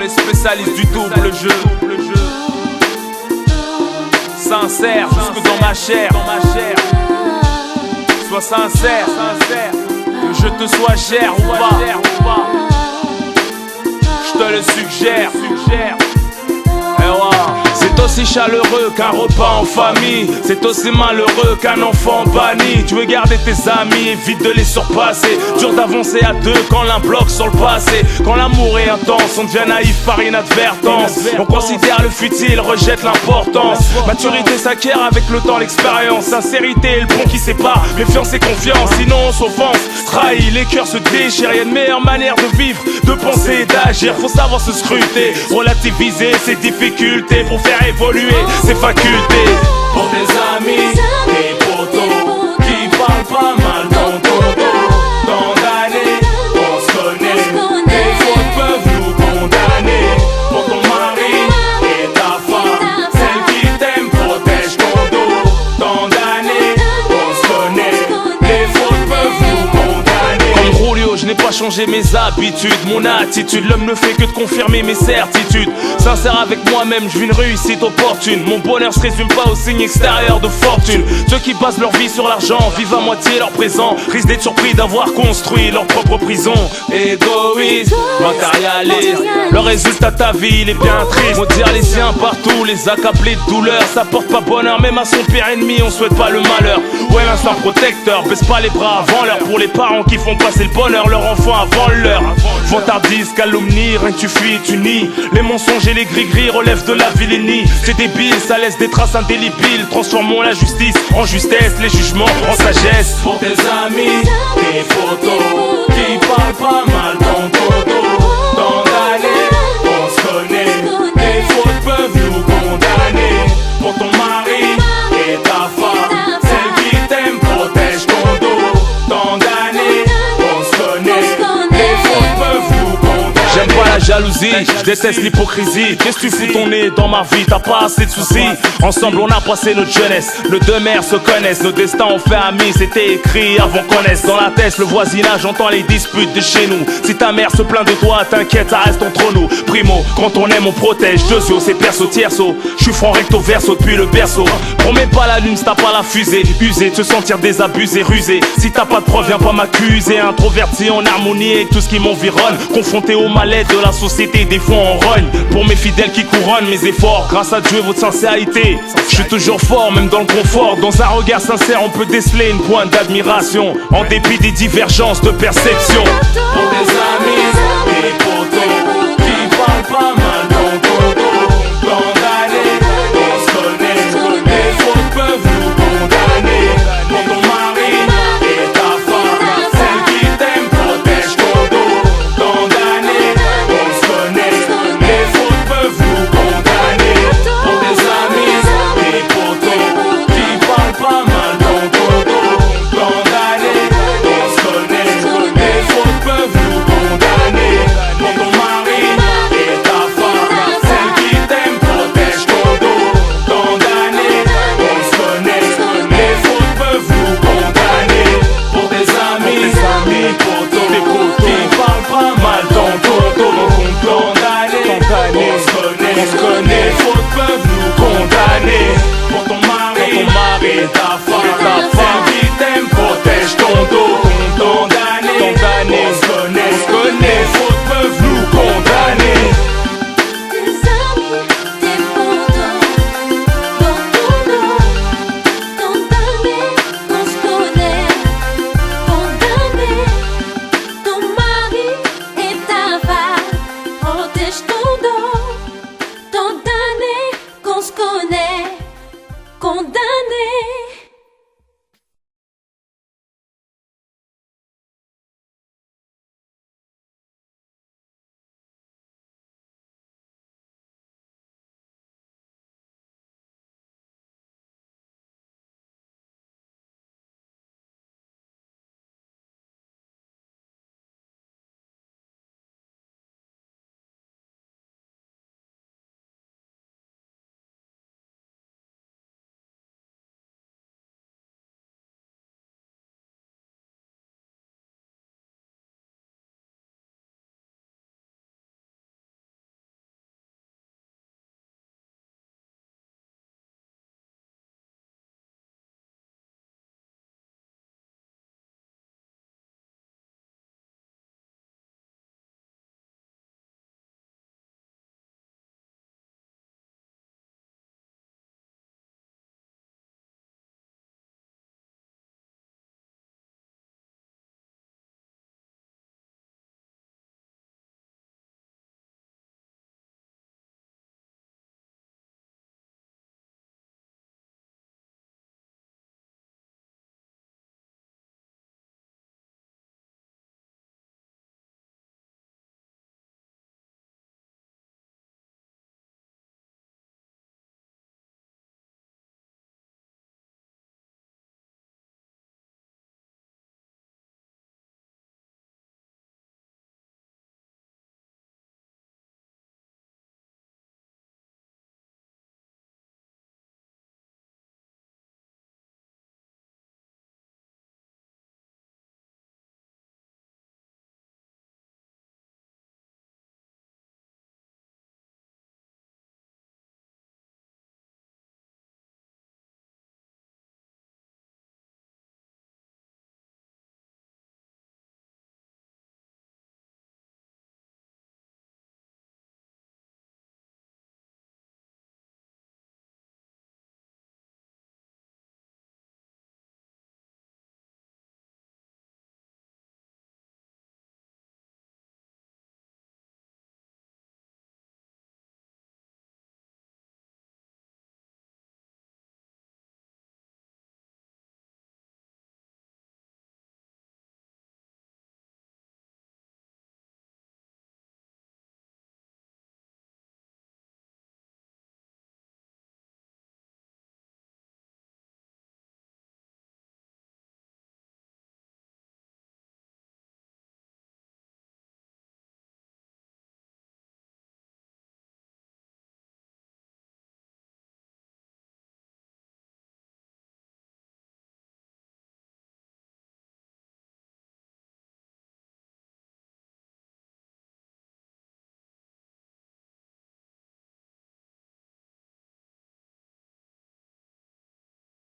les spécialistes du double jeu. Sincère, jusque dans ma chair. Sois sincère, que je te sois cher ou pas. Je te le suggère. C'est aussi chaleureux qu'un repas en famille. C'est aussi malheureux qu'un enfant banni. Tu veux garder tes amis, évite de les surpasser. Dur d'avancer à deux quand l'un bloque sur le passé. Quand l'amour est intense, on devient naïf par inadvertance. On considère le futile, rejette l'importance. Maturité s'acquiert avec le temps, l'expérience. Sincérité est le pont qui sépare méfiance et confiance. Sinon on s'offense, trahit, les cœurs se déchirent. Y'a une meilleure manière de vivre, de penser et d'agir. Faut savoir se scruter, relativiser ses difficultés pour faire évoluer ses facultés. Pour tes amis, tes potos qui parlent pas mal dans ton dos. Tant d'années, on se connaît. Tes fautes peuvent nous condamner. Pour ton mari et ta femme, celle qui t'aime protège ton dos. Tant d'années, on se connaît. Les fautes peuvent nous condamner. Comme Julio, je n'ai pas changé mes habitudes, mon attitude. L'homme ne fait que de confirmer mes certitudes. Sincère avec moi-même, je vis une réussite opportune. Mon bonheur se résume pas au signe extérieur de fortune. Ceux qui basent leur vie sur l'argent vivent à moitié leur présent. Risquent d'être surpris d'avoir construit leur propre prison. Égoïste, matérialiste, le résultat de ta vie il est bien triste. Maudire les siens partout, les accabler de douleur. Ça porte pas bonheur, même à son pire ennemi on souhaite pas le malheur. Ouais, l'instinct protecteur, baisse pas les bras avant l'heure. Pour les parents qui font passer le bonheur leur enfant avant l'heure. Vantardise, calomnie, rien que tu fuis, tu nies. Les mensonges et les gris-gris relèvent de la vilainie. C'est débile, ça laisse des traces indélébiles. Transformons la justice en justesse, les jugements en sagesse. Pour tes amis, tes photos qui parlent pas mal dans ton dos. Tant d'années, on se connaît. Tes fautes peuvent nous condamner. Pour ton mari et ta femme, celle qui t'aime protège ton dos. Tant d'années, on se connaît. Tes fautes peuvent nous condamner. J'aime pas la jalousie, je déteste l'hypocrisie. Qu'est-ce que tu fous ton nez dans ma vie, t'as pas assez de soucis. Ensemble on a passé notre jeunesse, nos deux mères se connaissent. Nos destins ont fait amis, c'était écrit avant qu'on naisse. Dans la tête, le voisinage entend les disputes de chez nous. Si ta mère se plaint de toi, t'inquiète, ça reste entre nous. Primo, quand on aime on protège. Deuxio, c'est perso tierso. Je suis franc recto verso depuis le berceau. Promets pas la lune si t'as pas la fusée. Usé, te sentir désabusé, rusé. Si t'as pas de preuve, viens pas m'accuser. Introverti en harmonie avec tout ce qui m'environne. Confronté au mal-être de la société, des fois on rogne. Pour mes fidèles qui couronnent mes efforts, grâce à Dieu et votre sincérité, je suis toujours fort, même dans le confort. Dans un regard sincère, on peut déceler une pointe d'admiration, en dépit des divergences de perception.